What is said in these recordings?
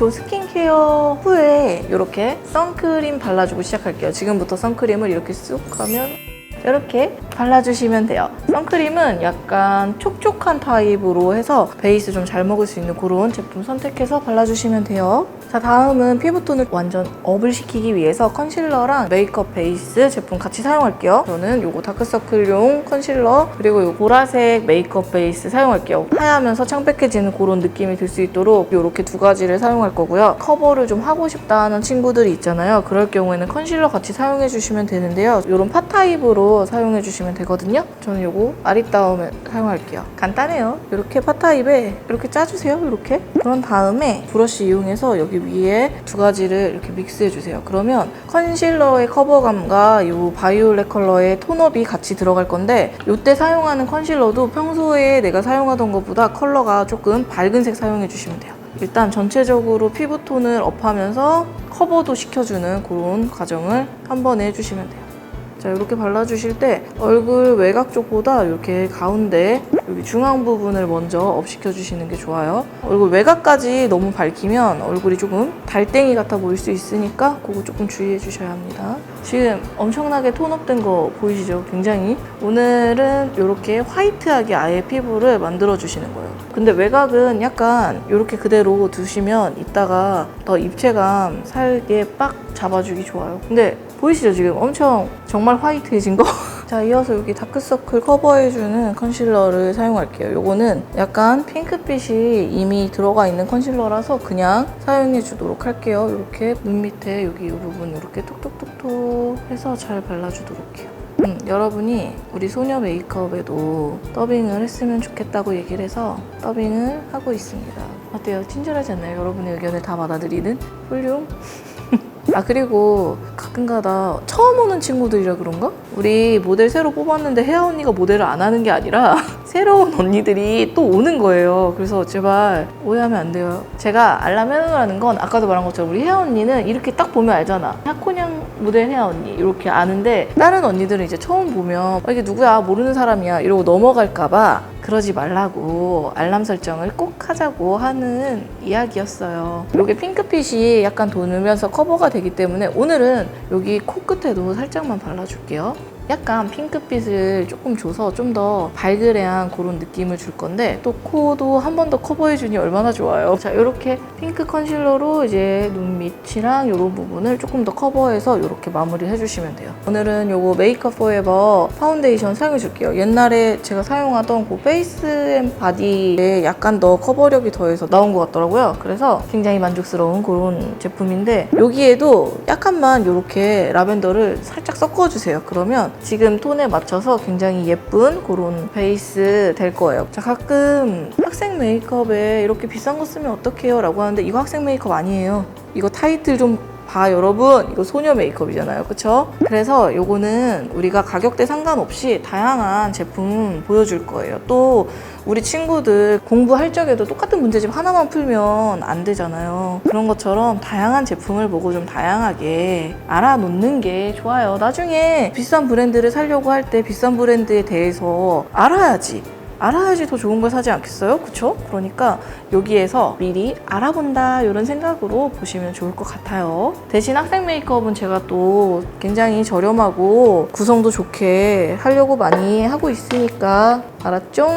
기초 스킨케어 후에 이렇게 선크림 발라주고 시작할게요. 지금부터 선크림을 이렇게 쑥 하면 이렇게 발라주시면 돼요. 선크림은 약간 촉촉한 타입으로 해서 베이스 좀 잘 먹을 수 있는 그런 제품 선택해서 발라주시면 돼요. 자, 다음은 피부톤을 완전 업을 시키기 위해서 컨실러랑 메이크업 베이스 제품 같이 사용할게요. 저는 요거 다크서클용 컨실러 그리고 요 보라색 메이크업 베이스 사용할게요. 하얗면서 창백해지는 그런 느낌이 들 수 있도록 요렇게 두 가지를 사용할 거고요. 커버를 좀 하고 싶다 하는 친구들이 있잖아요. 그럴 경우에는 컨실러 같이 사용해 주시면 되는데요. 요런 파 타입으로 사용해 주시면 되거든요. 저는 요거 아리따움을 사용할게요. 간단해요. 이렇게 파 타입에 이렇게 짜주세요. 이렇게. 그런 다음에 브러쉬 이용해서 여기 위에 두 가지를 이렇게 믹스해주세요. 그러면 컨실러의 커버감과 이 바이올렛 컬러의 톤업이 같이 들어갈 건데 이때 사용하는 컨실러도 평소에 내가 사용하던 것보다 컬러가 조금 밝은 색 사용해주시면 돼요. 일단 전체적으로 피부톤을 업하면서 커버도 시켜주는 그런 과정을 한 번에 해주시면 돼요. 자, 이렇게 발라주실 때 얼굴 외곽 쪽보다 이렇게 가운데 여기 중앙 부분을 먼저 업 시켜주시는 게 좋아요. 얼굴 외곽까지 너무 밝히면 얼굴이 조금 달땡이 같아 보일 수 있으니까 그거 조금 주의해 주셔야 합니다. 지금 엄청나게 톤업된 거 보이시죠? 굉장히. 오늘은 이렇게 화이트하게 아예 피부를 만들어 주시는 거예요. 근데 외곽은 약간 이렇게 그대로 두시면 이따가 더 입체감 살게 빡 잡아주기 좋아요. 근데 보이시죠? 지금 엄청 정말 화이트해진 거? 자, 이어서 여기 다크서클 커버해주는 컨실러를 사용할게요. 요거는 약간 핑크빛이 이미 들어가 있는 컨실러라서 그냥 사용해주도록 할게요. 이렇게 눈 밑에 여기 이 부분 이렇게 톡톡톡톡 해서 잘 발라주도록 해요. 여러분이 우리 소녀 메이크업에도 더빙을 했으면 좋겠다고 얘기를 해서 더빙을 하고 있습니다. 어때요? 친절하지 않나요? 여러분의 의견을 다 받아들이는 훌륭? 아, 그리고 가끔가다 처음 오는 친구들이라 그런가? 우리 모델 새로 뽑았는데 혜아 언니가 모델을 안 하는 게 아니라 새로운 언니들이 또 오는 거예요. 그래서 제발 오해하면 안 돼요. 제가 알람 해놓으라는 건 아까도 말한 것처럼 우리 혜아 언니는 이렇게 딱 보면 알잖아. 하코냥 모델 혜아 언니 이렇게 아는데 다른 언니들은 이제 처음 보면 이게 누구야 모르는 사람이야 이러고 넘어갈까 봐 그러지 말라고 알람 설정을 꼭 하자고 하는 이야기였어요. 이게 핑크빛이 약간 돌면서 커버가 되기 때문에 오늘은 여기 코끝에도 살짝만 발라줄게요. 약간 핑크빛을 조금 줘서 좀 더 발그레한 그런 느낌을 줄 건데 또 코도 한 번 더 커버해주니 얼마나 좋아요. 자, 이렇게 핑크 컨실러로 이제 눈 밑이랑 이런 부분을 조금 더 커버해서 이렇게 마무리를 해주시면 돼요. 오늘은 요거 메이크업 포에버 파운데이션 사용해줄게요. 옛날에 제가 사용하던 그 페이스 앤 바디에 약간 더 커버력이 더해서 나온 것 같더라고요. 그래서 굉장히 만족스러운 그런 제품인데 여기에도 약간만 이렇게 라벤더를 살짝 섞어주세요. 그러면 지금 톤에 맞춰서 굉장히 예쁜 그런 베이스 될 거예요. 자, 가끔 학생 메이크업에 이렇게 비싼 거 쓰면 어떡해요? 라고 하는데 이거 학생 메이크업 아니에요. 이거 타이틀 좀 봐, 여러분. 이거 소녀 메이크업이잖아요. 그쵸? 그래서 요거는 우리가 가격대 상관없이 다양한 제품 보여줄 거예요. 또 우리 친구들 공부할 적에도 똑같은 문제집 하나만 풀면 안 되잖아요. 그런 것처럼 다양한 제품을 보고 좀 다양하게 알아놓는 게 좋아요. 나중에 비싼 브랜드를 사려고 할 때 비싼 브랜드에 대해서 알아야지 더 좋은 걸 사지 않겠어요? 그쵸? 그러니까 여기에서 미리 알아본다 이런 생각으로 보시면 좋을 것 같아요. 대신 학생 메이크업은 제가 또 굉장히 저렴하고 구성도 좋게 하려고 많이 하고 있으니까 알았죠?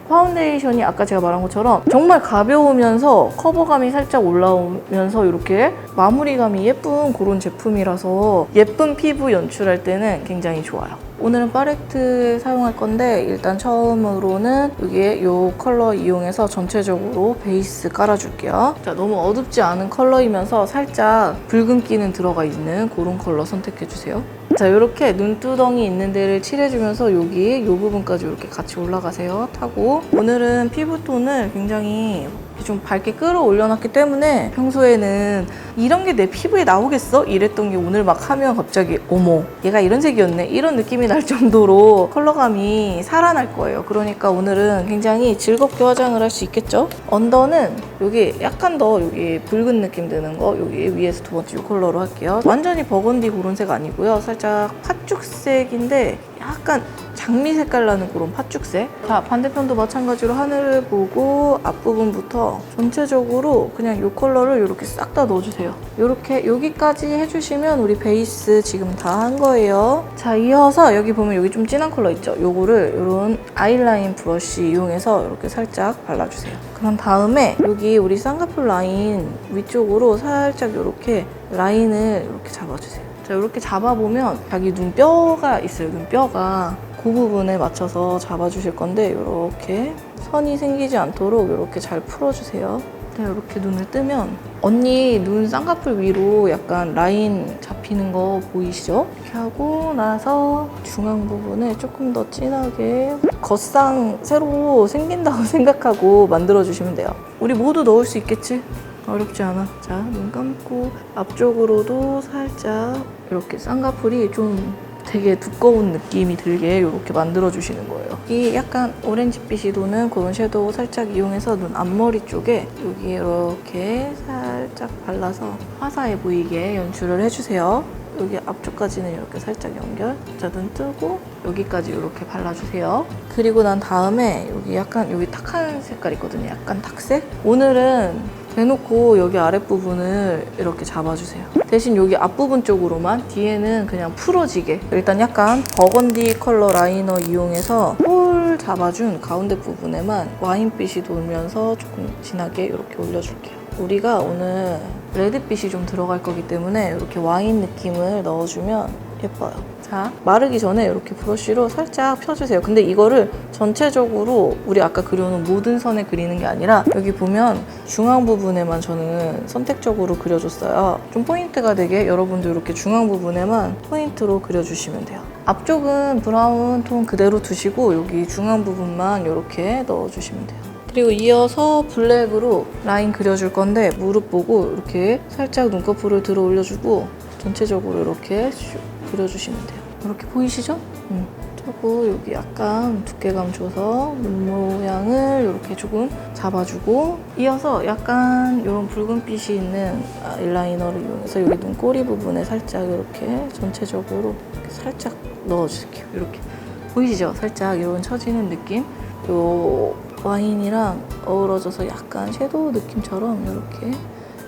파운데이션이 아까 제가 말한 것처럼 정말 가벼우면서 커버감이 살짝 올라오면서 이렇게 마무리감이 예쁜 그런 제품이라서 예쁜 피부 연출할 때는 굉장히 좋아요. 오늘은 팔레트 사용할 건데 일단 처음으로는 여기에 이 컬러 이용해서 전체적으로 베이스 깔아줄게요. 자, 너무 어둡지 않은 컬러이면서 살짝 붉은기는 들어가 있는 그런 컬러 선택해주세요. 자, 이렇게 눈두덩이 있는 데를 칠해주면서 여기 이 부분까지 이렇게 같이 올라가세요. 타고 오늘은 피부톤을 굉장히 좀 밝게 끌어올려놨기 때문에 평소에는 이런 게 내 피부에 나오겠어? 이랬던 게 오늘 막 하면 갑자기 어머 얘가 이런 색이었네 이런 느낌이 날 정도로 컬러감이 살아날 거예요. 그러니까 오늘은 굉장히 즐겁게 화장을 할 수 있겠죠? 언더는 여기 약간 더 여기 붉은 느낌 드는 거 여기 위에서 두 번째 이 컬러로 할게요. 완전히 버건디 그런 색 아니고요. 살짝 살짝 팥죽색인데 약간 장미 색깔 나는 그런 팥죽색. 자, 반대편도 마찬가지로 하늘을 보고 앞부분부터 전체적으로 그냥 이 컬러를 이렇게 싹 다 넣어주세요. 이렇게 여기까지 해주시면 우리 베이스 지금 다 한 거예요. 자, 이어서 여기 보면 여기 좀 진한 컬러 있죠? 요거를 이런 아이라인 브러쉬 이용해서 이렇게 살짝 발라주세요. 그런 다음에 여기 우리 쌍꺼풀 라인 위쪽으로 살짝 이렇게 라인을 이렇게 잡아주세요. 자, 이렇게 잡아보면 자기 눈뼈가 있어요. 눈뼈가 그 부분에 맞춰서 잡아주실 건데 이렇게 선이 생기지 않도록 이렇게 잘 풀어주세요. 네, 이렇게 눈을 뜨면 언니 눈 쌍꺼풀 위로 약간 라인 잡히는 거 보이시죠? 이렇게 하고 나서 중앙 부분에 조금 더 진하게 겉상 새로 생긴다고 생각하고 만들어주시면 돼요. 우리 모두 넣을 수 있겠지? 어렵지 않아. 자, 눈 감고 앞쪽으로도 살짝 이렇게 쌍꺼풀이 좀 되게 두꺼운 느낌이 들게 이렇게 만들어주시는 거예요. 이 약간 오렌지빛이 도는 그런 섀도우 살짝 이용해서 눈 앞머리 쪽에 여기 이렇게 살짝 발라서 화사해 보이게 연출을 해주세요. 여기 앞쪽까지는 이렇게 살짝 연결. 자, 눈 뜨고 여기까지 이렇게 발라주세요. 그리고 난 다음에 여기 약간 여기 탁한 색깔 있거든요. 약간 탁색. 오늘은 대놓고 여기 아랫부분을 이렇게 잡아주세요. 대신 여기 앞부분 쪽으로만, 뒤에는 그냥 풀어지게. 일단 약간 버건디 컬러 라이너 이용해서 홀 잡아준 가운데 부분에만 와인빛이 돌면서 조금 진하게 이렇게 올려줄게요. 우리가 오늘 레드빛이 좀 들어갈 거기 때문에 이렇게 와인 느낌을 넣어주면 예뻐요. 자, 마르기 전에 이렇게 브러쉬로 살짝 펴주세요. 근데 이거를 전체적으로 우리 아까 그려놓은 모든 선에 그리는 게 아니라 여기 보면 중앙 부분에만 저는 선택적으로 그려줬어요. 좀 포인트가 되게 여러분도 이렇게 중앙 부분에만 포인트로 그려주시면 돼요. 앞쪽은 브라운 톤 그대로 두시고 여기 중앙 부분만 이렇게 넣어주시면 돼요. 그리고 이어서 블랙으로 라인 그려줄 건데 무릎 보고 이렇게 살짝 눈꺼풀을 들어 올려주고 전체적으로 이렇게 슉 그려주시면 돼요. 이렇게 보이시죠? 그리고 여기 약간 두께감 줘서 눈 모양을 이렇게 조금 잡아주고 이어서 약간 이런 붉은빛이 있는 아이라이너를 이용해서 여기 눈꼬리 부분에 살짝 이렇게 전체적으로 이렇게 살짝 넣어줄게요. 이렇게 보이시죠? 살짝 이런 처지는 느낌. 요 와인이랑 어우러져서 약간 섀도우 느낌처럼 이렇게.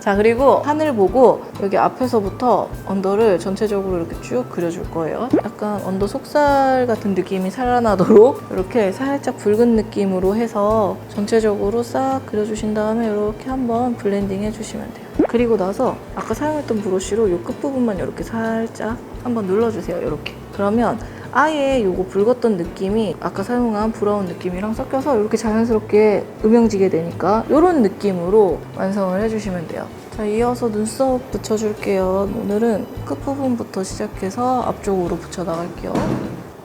자, 그리고 하늘 보고 여기 앞에서부터 언더를 전체적으로 이렇게 쭉 그려줄 거예요. 약간 언더 속살 같은 느낌이 살아나도록 이렇게 살짝 붉은 느낌으로 해서 전체적으로 싹 그려주신 다음에 이렇게 한번 블렌딩 해주시면 돼요. 그리고 나서 아까 사용했던 브러쉬로 이 끝부분만 이렇게 살짝 한번 눌러주세요. 이렇게. 그러면 아예 요거 붉었던 느낌이 아까 사용한 브라운 느낌이랑 섞여서 이렇게 자연스럽게 음영지게 되니까 이런 느낌으로 완성을 해주시면 돼요. 자, 이어서 눈썹 붙여줄게요. 오늘은 끝부분부터 시작해서 앞쪽으로 붙여나갈게요.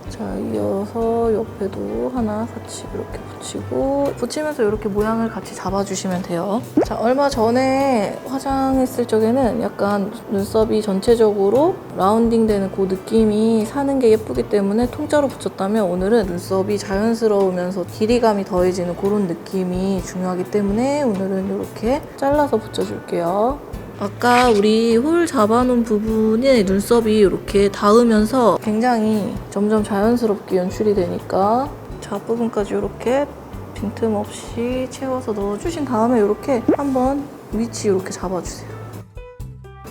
자, 이어서 옆에도 하나 같이 이렇게 붙이고 붙이면서 이렇게 모양을 같이 잡아주시면 돼요. 자, 얼마 전에 화장했을 적에는 약간 눈썹이 전체적으로 라운딩 되는 그 느낌이 사는 게 예쁘기 때문에 통짜로 붙였다면 오늘은 눈썹이 자연스러우면서 길이감이 더해지는 그런 느낌이 중요하기 때문에 오늘은 이렇게 잘라서 붙여줄게요. 아까 우리 홀 잡아놓은 부분에 눈썹이 이렇게 닿으면서 굉장히 점점 자연스럽게 연출이 되니까 자, 앞부분까지 이렇게 빈틈없이 채워서 넣어주신 다음에 이렇게 한번 위치 이렇게 잡아주세요.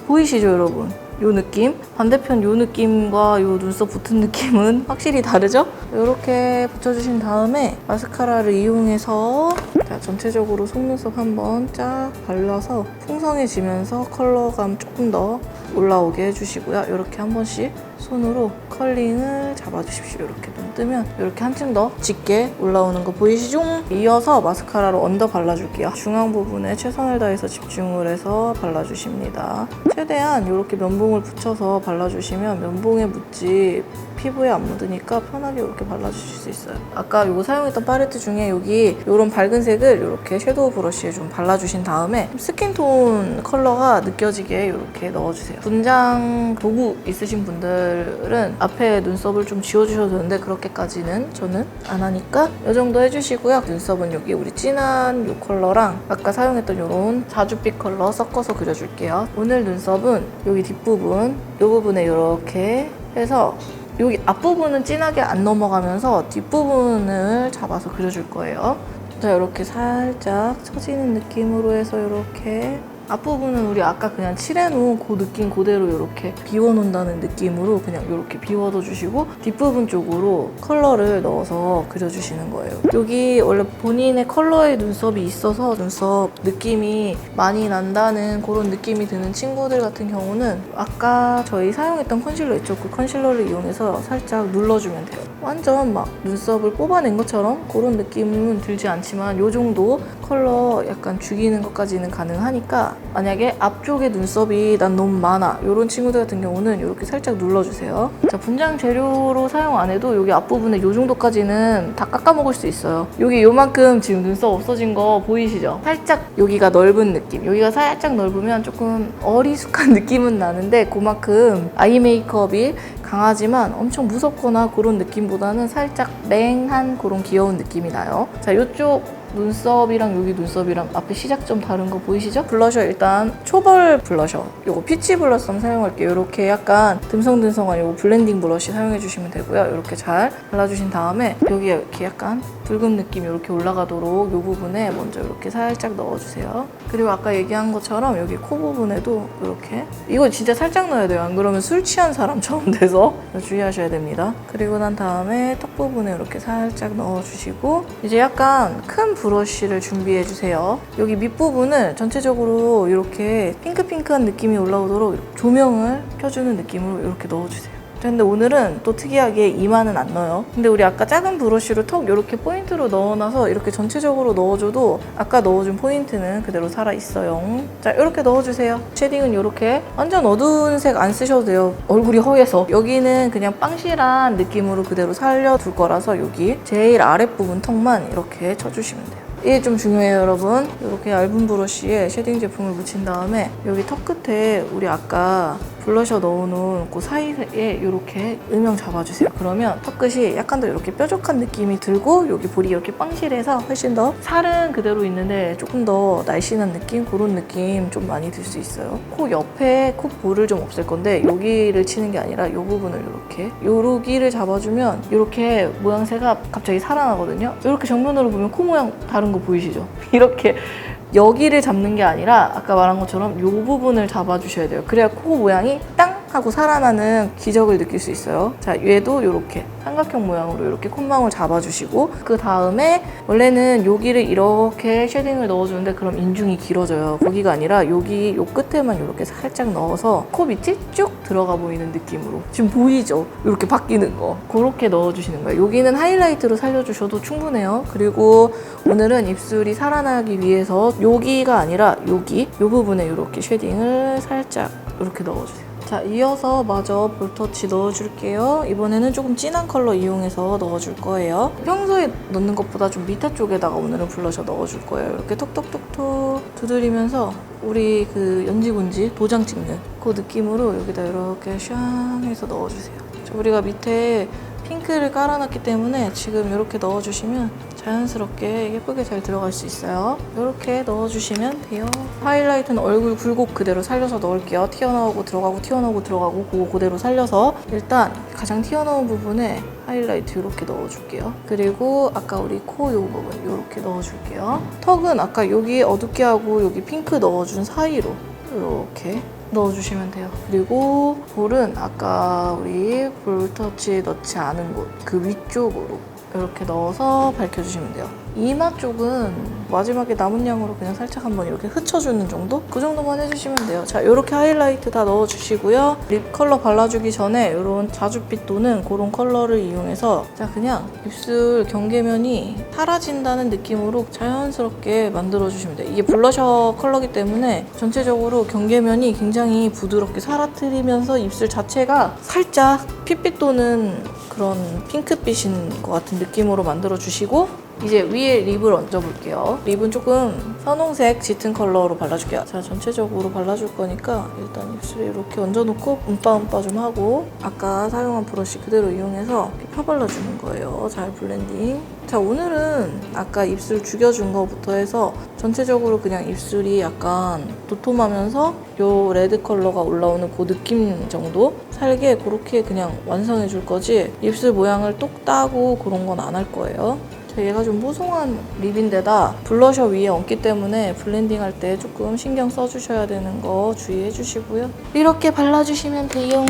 보이시죠, 여러분? 요 느낌? 반대편 요 느낌과 요 눈썹 붙은 느낌은 확실히 다르죠? 이렇게 붙여주신 다음에 마스카라를 이용해서 자, 전체적으로 속눈썹 한번 쫙 발라서 풍성해지면서 컬러감 조금 더 올라오게 해주시고요. 이렇게 한 번씩 손으로 컬링을 잡아주십시오. 이렇게 눈 뜨면 이렇게 한층 더 짙게 올라오는 거 보이시죠? 이어서 마스카라로 언더 발라줄게요. 중앙 부분에 최선을 다해서 집중을 해서 발라주십니다. 최대한 이렇게 면봉을 붙여서 발라주시면 면봉에 묻지 피부에 안 묻으니까 편하게 이렇게 발라주실 수 있어요. 아까 이거 사용했던 팔레트 중에 여기 이런 밝은 색을 이렇게 섀도우 브러쉬에 좀 발라주신 다음에 스킨톤 컬러가 느껴지게 이렇게 넣어주세요. 분장 도구 있으신 분들은 앞에 눈썹을 좀 지워주셔도 되는데 그렇게까지는 저는 안 하니까 이 정도 해주시고요. 눈썹은 여기 우리 진한 이 컬러랑 아까 사용했던 이런 자줏빛 컬러 섞어서 그려줄게요. 오늘 눈썹은 여기 뒷부분 이 부분에 이렇게 해서 여기 앞부분은 진하게 안 넘어가면서 뒷부분을 잡아서 그려줄 거예요. 자, 이렇게 살짝 처지는 느낌으로 해서 이렇게 앞부분은 우리 아까 그냥 칠해놓은 그 느낌 그대로 이렇게 비워놓는다는 느낌으로 그냥 이렇게 비워둬 주시고 뒷부분 쪽으로 컬러를 넣어서 그려주시는 거예요. 여기 원래 본인의 컬러의 눈썹이 있어서 눈썹 느낌이 많이 난다는 그런 느낌이 드는 친구들 같은 경우는 아까 저희 사용했던 컨실러 있죠? 그 컨실러를 이용해서 살짝 눌러주면 돼요. 완전 막 눈썹을 뽑아낸 것처럼 그런 느낌은 들지 않지만 이 정도 컬러 약간 죽이는 것까지는 가능하니까 만약에 앞쪽에 눈썹이 난 너무 많아 이런 친구들 같은 경우는 이렇게 살짝 눌러주세요. 자, 분장 재료로 사용 안 해도 여기 앞부분에 이 정도까지는 다 깎아먹을 수 있어요. 여기 요만큼 지금 눈썹 없어진 거 보이시죠? 살짝 여기가 넓은 느낌, 여기가 살짝 넓으면 조금 어리숙한 느낌은 나는데 그만큼 아이 메이크업이 강하지만 엄청 무섭거나 그런 느낌보다는 살짝 맹한 그런 귀여운 느낌이 나요. 자, 이쪽 눈썹이랑 여기 눈썹이랑 앞에 시작점 다른 거 보이시죠? 블러셔 일단 초벌 블러셔, 요거 피치 블러셔 사용할게요. 이렇게 약간 듬성듬성한 요거 블렌딩 브러쉬 사용해 주시면 되고요. 이렇게 잘 발라주신 다음에 여기 이렇게 약간 붉은 느낌이 이렇게 올라가도록 요 부분에 먼저 이렇게 살짝 넣어주세요. 그리고 아까 얘기한 것처럼 여기 코 부분에도 이렇게, 이거 진짜 살짝 넣어야 돼요. 안 그러면 술 취한 사람처럼 돼서 주의하셔야 됩니다. 그리고 난 다음에 턱 부분에 이렇게 살짝 넣어주시고 이제 약간 큰 브러쉬를 준비해 주세요. 여기 밑부분을 전체적으로 이렇게 핑크핑크한 느낌이 올라오도록 조명을 켜주는 느낌으로 이렇게 넣어주세요. 근데 오늘은 또 특이하게 이마는 안 넣어요. 근데 우리 아까 작은 브러쉬로 턱 이렇게 포인트로 넣어놔서 이렇게 전체적으로 넣어줘도 아까 넣어준 포인트는 그대로 살아있어요. 자, 이렇게 넣어주세요. 쉐딩은 이렇게 완전 어두운 색 안 쓰셔도 돼요. 얼굴이 허해서. 여기는 그냥 빵실한 느낌으로 그대로 살려둘 거라서 여기 제일 아랫부분 턱만 이렇게 쳐주시면 돼요. 이게 좀 중요해요, 여러분. 이렇게 얇은 브러쉬에 쉐딩 제품을 묻힌 다음에 여기 턱 끝에 우리 아까 블러셔 넣어놓은 그 사이에 이렇게 음영 잡아주세요. 그러면 턱 끝이 약간 더 이렇게 뾰족한 느낌이 들고 여기 볼이 이렇게 빵실해서 훨씬 더 살은 그대로 있는데 조금 더 날씬한 느낌? 그런 느낌 좀 많이 들 수 있어요. 코 옆에 코 볼을 좀 없앨 건데 여기를 치는 게 아니라 이 부분을 이렇게 요기를 잡아주면 이렇게 모양새가 갑자기 살아나거든요. 이렇게 정면으로 보면 코 모양 다른 거 보이시죠? 이렇게 여기를 잡는 게 아니라 아까 말한 것처럼 이 부분을 잡아주셔야 돼요. 그래야 코 모양이 땅 하고 살아나는 기적을 느낄 수 있어요. 자, 얘도 이렇게 삼각형 모양으로 이렇게 콧망울 잡아주시고 그 다음에 원래는 여기를 이렇게 쉐딩을 넣어주는데 그럼 인중이 길어져요. 거기가 아니라 여기 요 끝에만 이렇게 살짝 넣어서 코 밑이 쭉 들어가 보이는 느낌으로 지금 보이죠? 이렇게 바뀌는 거 그렇게 넣어주시는 거예요. 여기는 하이라이트로 살려주셔도 충분해요. 그리고 오늘은 입술이 살아나기 위해서 여기가 아니라 여기 이 부분에 이렇게 쉐딩을 살짝 이렇게 넣어주세요. 자, 이어서 마저 볼터치 넣어줄게요. 이번에는 조금 진한 컬러 이용해서 넣어줄 거예요. 평소에 넣는 것보다 좀 밑에 쪽에다가 오늘은 블러셔 넣어줄 거예요. 이렇게 톡톡톡톡 두드리면서 우리 그 연지곤지 도장 찍는 그 느낌으로 여기다 이렇게 샹 해서 넣어주세요. 자, 우리가 밑에 핑크를 깔아놨기 때문에 지금 이렇게 넣어주시면 자연스럽게 예쁘게 잘 들어갈 수 있어요. 이렇게 넣어주시면 돼요. 하이라이트는 얼굴 굴곡 그대로 살려서 넣을게요. 튀어나오고 들어가고 튀어나오고 들어가고 그거 그대로 살려서 일단 가장 튀어나온 부분에 하이라이트 이렇게 넣어줄게요. 그리고 아까 우리 코 요 부분 이렇게 넣어줄게요. 턱은 아까 여기 어둡게 하고 여기 핑크 넣어준 사이로 이렇게 넣어주시면 돼요. 그리고 볼은 아까 우리 볼터치 넣지 않은 곳 그 위쪽으로 이렇게 넣어서 밝혀주시면 돼요. 이마 쪽은 마지막에 남은 양으로 그냥 살짝 한번 이렇게 흩쳐주는 정도? 그 정도만 해주시면 돼요. 자, 이렇게 하이라이트 다 넣어주시고요. 립 컬러 발라주기 전에 이런 자줏빛 도는 그런 컬러를 이용해서 자, 그냥 입술 경계면이 사라진다는 느낌으로 자연스럽게 만들어주시면 돼요. 이게 블러셔 컬러기 때문에 전체적으로 경계면이 굉장히 부드럽게 사라뜨리면서 입술 자체가 살짝 핏빛 도는 그런 핑크빛인 것 같은 느낌으로 만들어주시고 이제 위에 립을 얹어볼게요. 립은 조금 선홍색 짙은 컬러로 발라줄게요. 자, 전체적으로 발라줄 거니까 일단 입술에 이렇게 얹어놓고 음빠음빠 좀 하고 아까 사용한 브러쉬 그대로 이용해서 이렇게 펴발라주는 거예요. 잘 블렌딩. 자, 오늘은 아까 입술 죽여준 거부터 해서 전체적으로 그냥 입술이 약간 도톰하면서 요 레드 컬러가 올라오는 그 느낌 정도 살게 그렇게 그냥 완성해 줄 거지 입술 모양을 똑 따고 그런 건 안 할 거예요. 얘가 좀 뽀송한 립인데다 블러셔 위에 얹기 때문에 블렌딩 할 때 조금 신경 써주셔야 되는 거 주의해 주시고요. 이렇게 발라주시면 돼요.